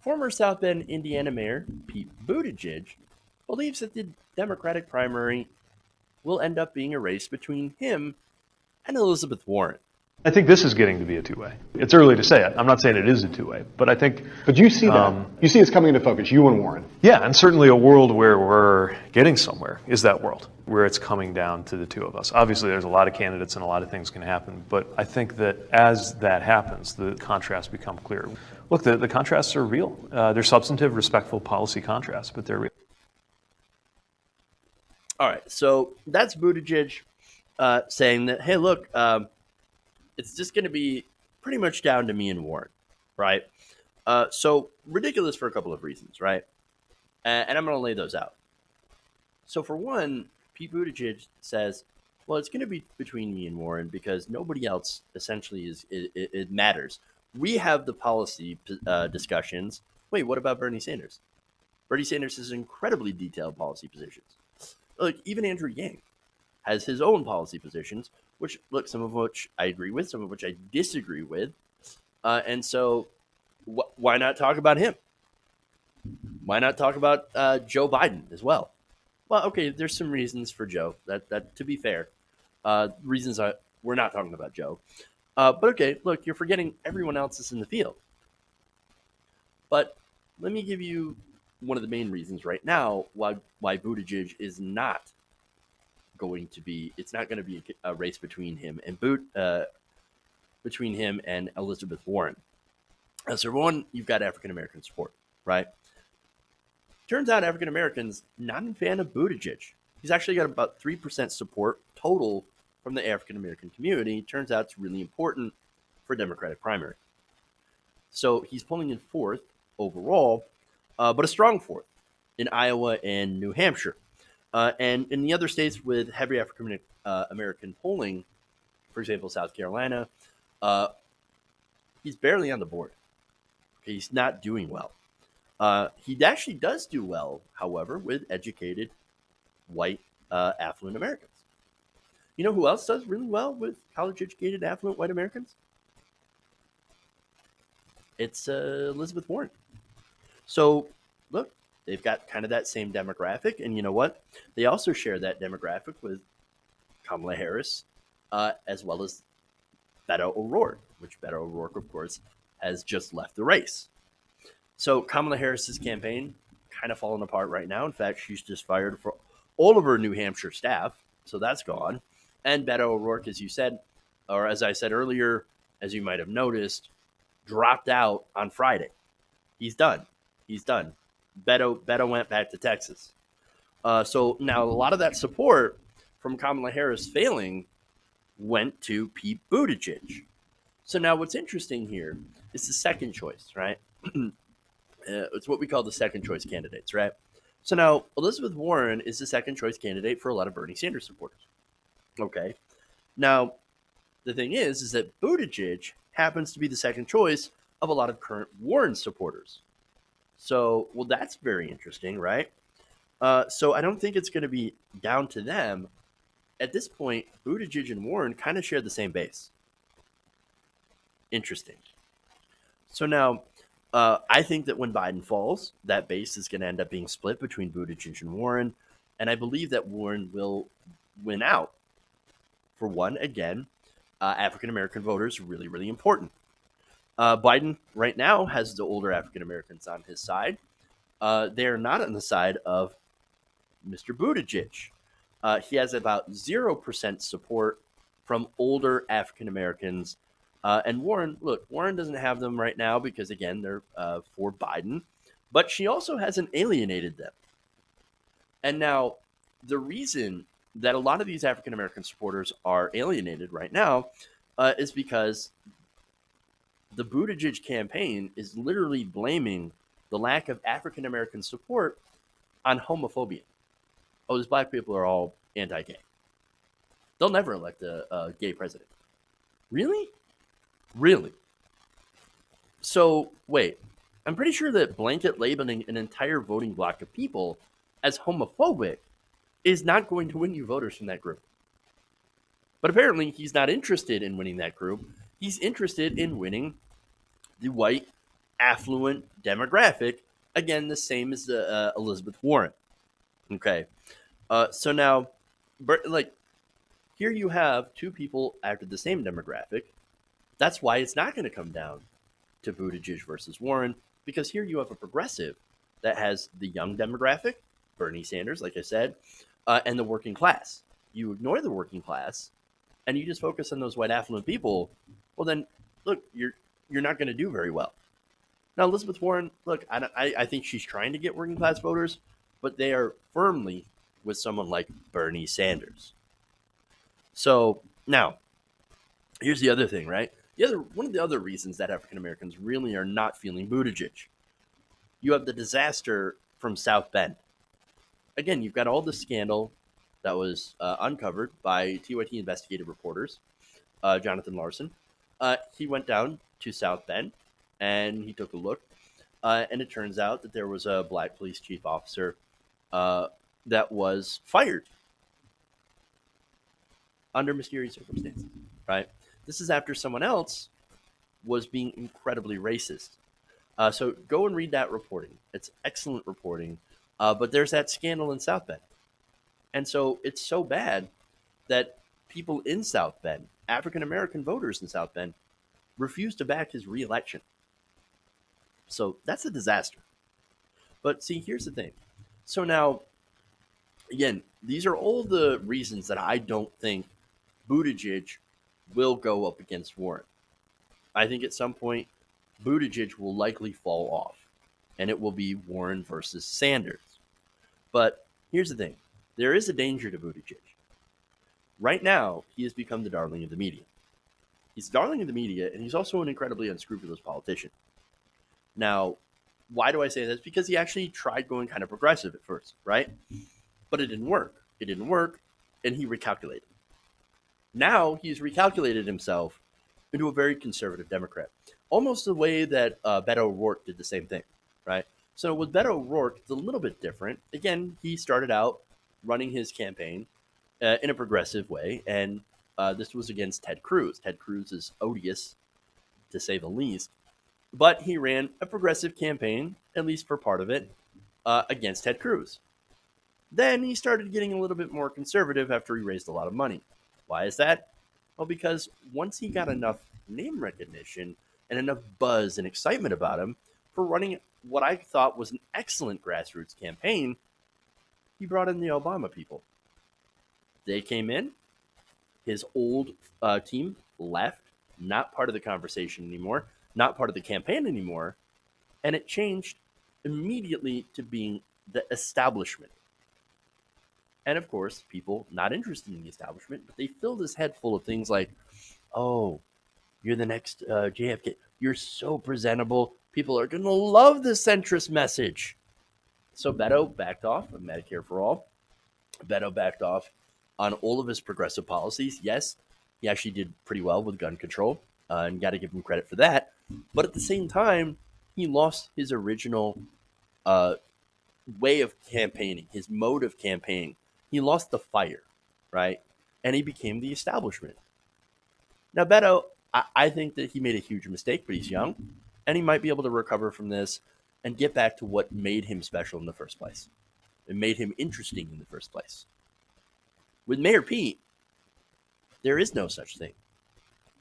Former South Bend, Indiana Mayor Pete Buttigieg believes that the Democratic primary will end up being a race between him and Elizabeth Warren. I think this is getting to be a two-way. It's early to say it. I'm not saying it is a two-way, but I think. But you see that. You see it's coming into focus, you and Warren. Yeah, and certainly a world where we're getting somewhere is that world where it's coming down to the two of us. Obviously, there's a lot of candidates and a lot of things can happen, but I think that as that happens, the contrasts become clear. Look, the contrasts are real. They're substantive, respectful policy contrasts, but they're real. All right, so that's Buttigieg saying that, hey, look, it's just going to be pretty much down to me and Warren, right? So ridiculous for a couple of reasons, right? And I'm going to lay those out. So for one, Pete Buttigieg says, well, it's going to be between me and Warren because nobody else essentially it matters. We have the policy discussions. Wait, what about Bernie Sanders? Bernie Sanders has incredibly detailed policy positions. Look, even Andrew Yang has his own policy positions, which, look, some of which I agree with, some of which I disagree with. And so why not talk about him? Why not talk about Joe Biden as well? Well, okay, there's some reasons for Joe. That to be fair, reasons we're not talking about Joe. But okay, look, you're forgetting everyone else is in the field. But let me give you one of the main reasons right now why Buttigieg is not going to be. It's not going to be a race between him and between him and Elizabeth Warren. So one, you've got African American support, right? Turns out African Americans not a fan of Buttigieg. He's actually got about 3% support total from the African American community. Turns out it's really important for Democratic primary. So he's pulling in fourth overall, but a strong fourth in Iowa and New Hampshire. And in the other states with heavy African American polling, for example, South Carolina, he's barely on the board. Okay, he's not doing well. He actually does do well, however, with educated, white, affluent Americans. You know who else does really well with college-educated, affluent white Americans? It's Elizabeth Warren. So, look, they've got kind of that same demographic, and you know what? They also share that demographic with Kamala Harris, as well as Beto O'Rourke, which Beto O'Rourke, of course, has just left the race. So Kamala Harris's campaign kind of falling apart right now. In fact, she's just fired for all of her New Hampshire staff, so that's gone. And Beto O'Rourke, as you said, or as I said earlier, as you might have noticed, dropped out on Friday. He's done. He's done. Beto went back to Texas. So now a lot of that support from Kamala Harris failing went to Pete Buttigieg. So now what's interesting here is the second choice, right? It's what we call the second choice candidates, right? So now Elizabeth Warren is the second choice candidate for a lot of Bernie Sanders supporters. Okay. Now, the thing is that Buttigieg happens to be the second choice of a lot of current Warren supporters. So, well, that's very interesting, right? So I don't think it's going to be down to them. At this point, Buttigieg and Warren kind of share the same base. Interesting. So now, I think that when Biden falls, that base is going to end up being split between Buttigieg and Warren. And I believe that Warren will win out. For one, again, African American voters are really, really important. Biden right now has the older African Americans on his side. They are not on the side of Mr. Buttigieg. He has about 0% support from older African Americans. And Warren, look, Warren doesn't have them right now because, again, they're for Biden. But she also hasn't alienated them. And now the reason that a lot of these African American supporters are alienated right now is because the Buttigieg campaign is literally blaming the lack of African American support on homophobia. Oh, these black people are all anti-gay. They'll never elect a gay president. Really? Really? So, wait. I'm pretty sure that blanket labeling an entire voting block of people as homophobic is not going to win you voters from that group. But apparently, he's not interested in winning that group. He's interested in winning the white affluent demographic. Again, the same as Elizabeth Warren. Okay. So now, like, here you have two people after the same demographic. That's why it's not going to come down to Buttigieg versus Warren, because here you have a progressive that has the young demographic, Bernie Sanders, like I said, and the working class. You ignore the working class, and you just focus on those white affluent people. Well, then, look, you're not going to do very well. Now, Elizabeth Warren, look, I think she's trying to get working class voters, but they are firmly with someone like Bernie Sanders. So now, here's the other thing, right? One of the other reasons that African Americans really are not feeling Buttigieg, you have the disaster from South Bend. Again, you've got all the scandal that was uncovered by TYT investigative reporters, Jonathan Larson. He went down to South Bend and he took a look, and it turns out that there was a black police chief officer that was fired under mysterious circumstances, right? This is after someone else was being incredibly racist. So go and read that reporting. It's excellent reporting. But there's that scandal in South Bend. And so it's so bad that people in South Bend, African American voters in South Bend, refuse to back his reelection. So that's a disaster. But see, here's the thing. So now, again, these are all the reasons that I don't think Buttigieg will go up against Warren. I think at some point, Buttigieg will likely fall off, and it will be Warren versus Sanders. But here's the thing. There is a danger to Buttigieg. Right now, he has become the darling of the media. He's the darling of the media, and he's also an incredibly unscrupulous politician. Now, why do I say this? Because he actually tried going kind of progressive at first, right? But it didn't work. It didn't work, and he recalculated. Now he's recalculated himself into a very conservative Democrat, almost the way that Beto O'Rourke did the same thing, right? So with Beto O'Rourke, it's a little bit different. Again, he started out running his campaign in a progressive way, and this was against Ted Cruz. Ted Cruz is odious, to say the least, but he ran a progressive campaign, at least for part of it, against Ted Cruz. Then he started getting a little bit more conservative after he raised a lot of money. Why is that? Well, because once he got enough name recognition and enough buzz and excitement about him for running what I thought was an excellent grassroots campaign, he brought in the Obama people. They came in, his old team left, not part of the conversation anymore, not part of the campaign anymore, and it changed immediately to being the establishment. And of course, people not interested in the establishment, but they filled his head full of things like, oh, you're the next JFK. You're so presentable. People are going to love the centrist message. So Beto backed off of Medicare for All. Beto backed off on all of his progressive policies. Yes, he actually did pretty well with gun control, and got to give him credit for that. But at the same time, he lost his original way of campaigning, his mode of campaigning. He lost the fire, right? And he became the establishment. Now, Beto, I think that he made a huge mistake, but he's young, and he might be able to recover from this and get back to what made him special in the first place. It made him interesting in the first place. With Mayor Pete, there is no such thing.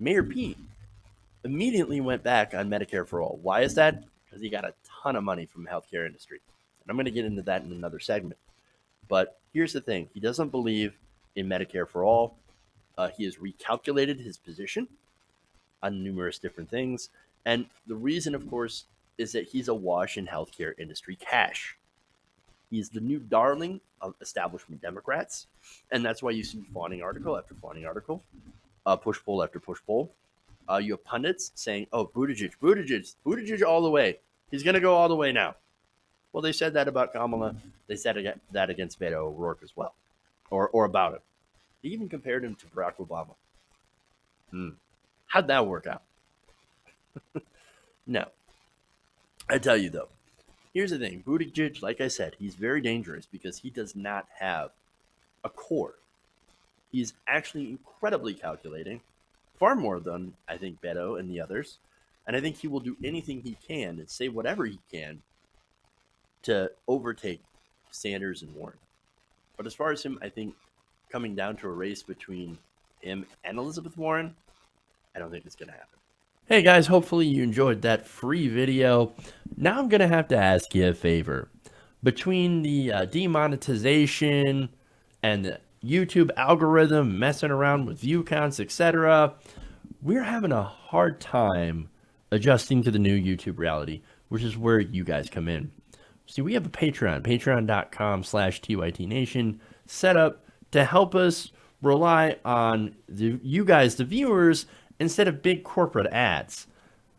Mayor Pete immediately went back on Medicare for All. Why is that? Because he got a ton of money from the healthcare industry. And I'm going to get into that in another segment. But here's the thing. He doesn't believe in Medicare for All. He has recalculated his position on numerous different things. And the reason, of course, is that he's awash in healthcare industry cash. He's the new darling of establishment Democrats. And that's why you see fawning article after fawning article, push poll after push poll. You have pundits saying, oh, Buttigieg all the way. He's going to go all the way now. Well, they said that about Kamala. They said that against Beto O'Rourke as well, or about him. They even compared him to Barack Obama. How'd that work out? No. I tell you, though, here's the thing. Buttigieg, like I said, he's very dangerous because he does not have a core. He's actually incredibly calculating, far more than, I think, Beto and the others. And I think he will do anything he can and say whatever he can to overtake Sanders and Warren. But as far as him, I think coming down to a race between him and Elizabeth Warren, I don't think it's going to happen. Hey guys, hopefully you enjoyed that free video. Now I'm going to have to ask you a favor. Between the demonetization and the YouTube algorithm messing around with view counts, etc., we're having a hard time adjusting to the new YouTube reality, which is where you guys come in. See, we have a Patreon, patreon.com/TYTNation, set up to help us rely on you guys, the viewers, instead of big corporate ads.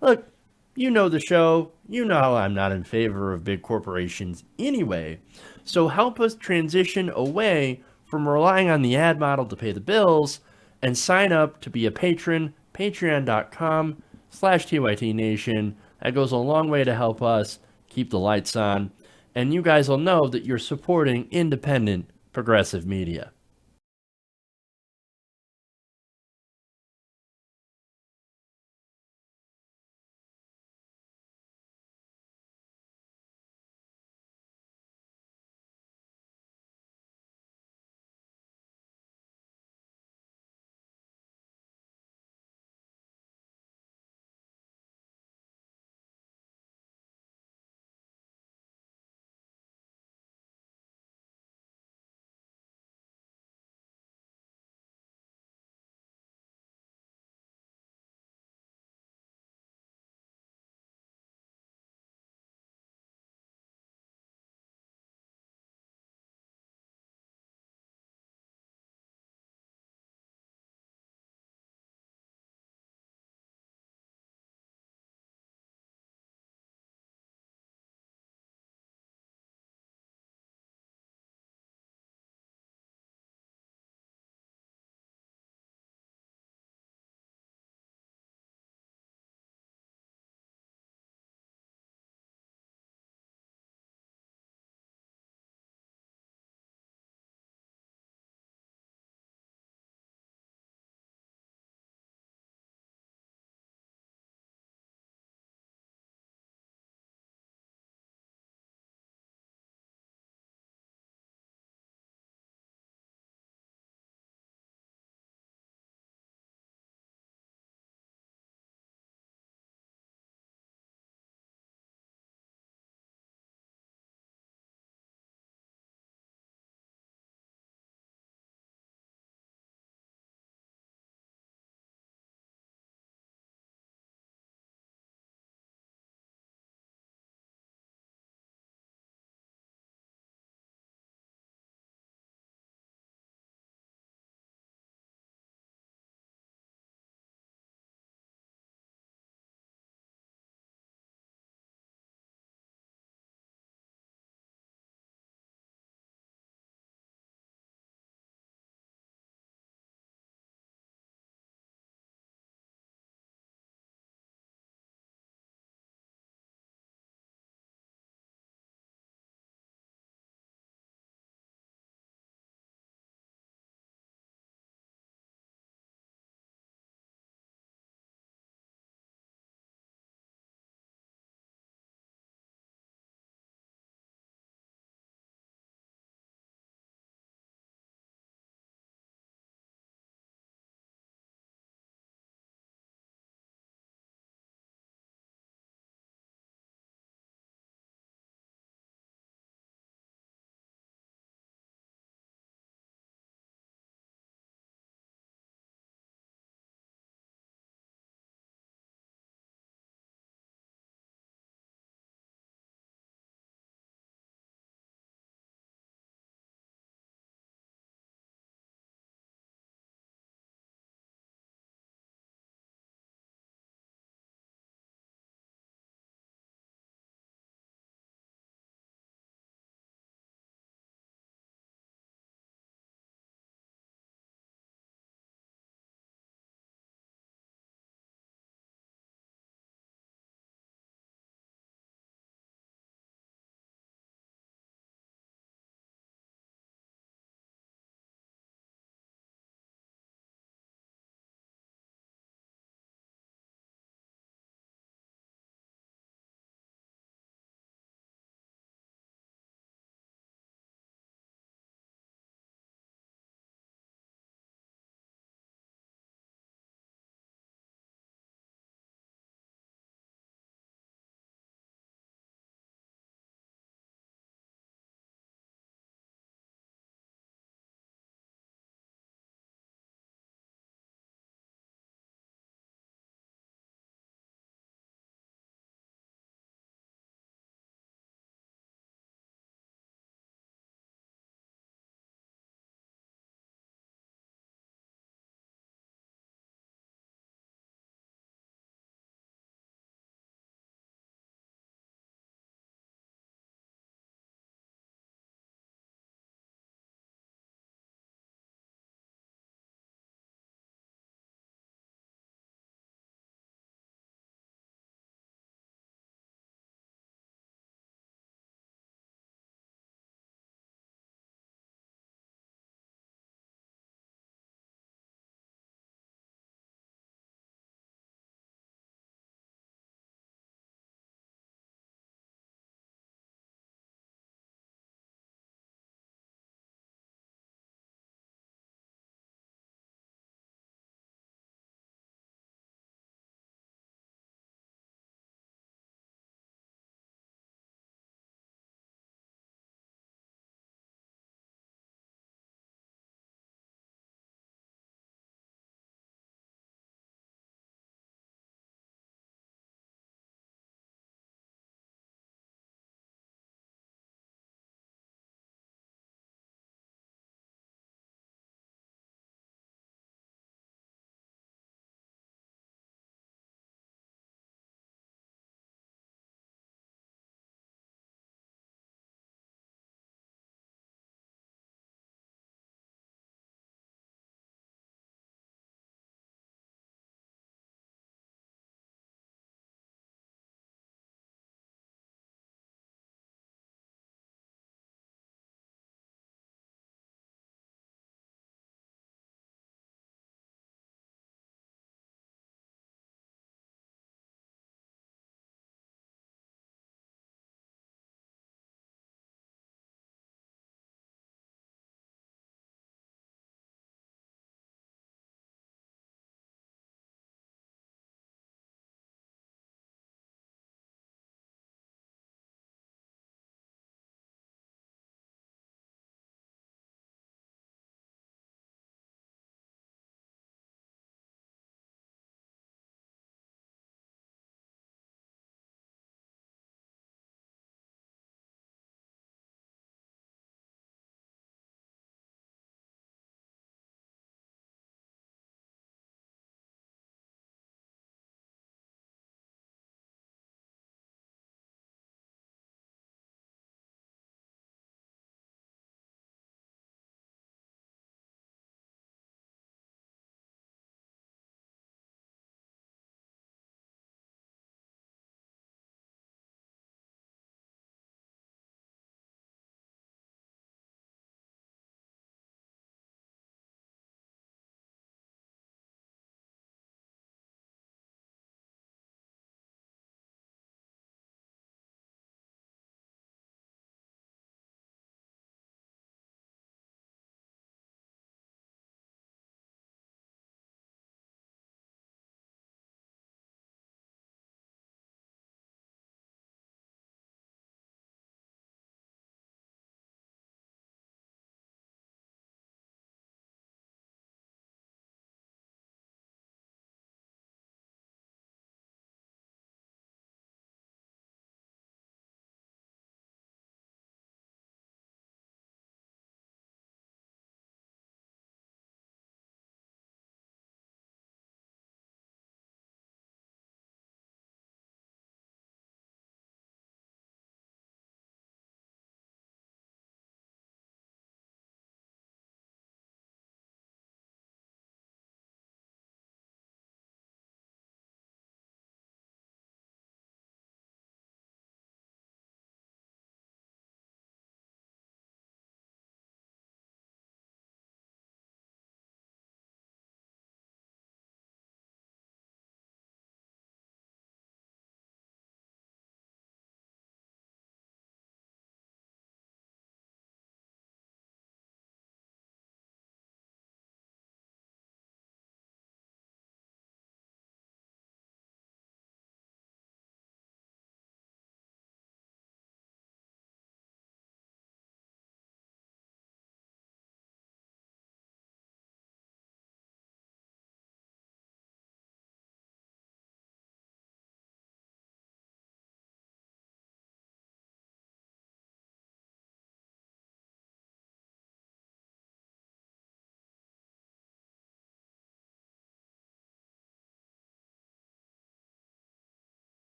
Look, you know the show. You know how I'm not in favor of big corporations anyway. So help us transition away from relying on the ad model to pay the bills and sign up to be a patron, patreon.com/TYTNation. That goes a long way to help us keep the lights on. And you guys will know that you're supporting independent progressive media.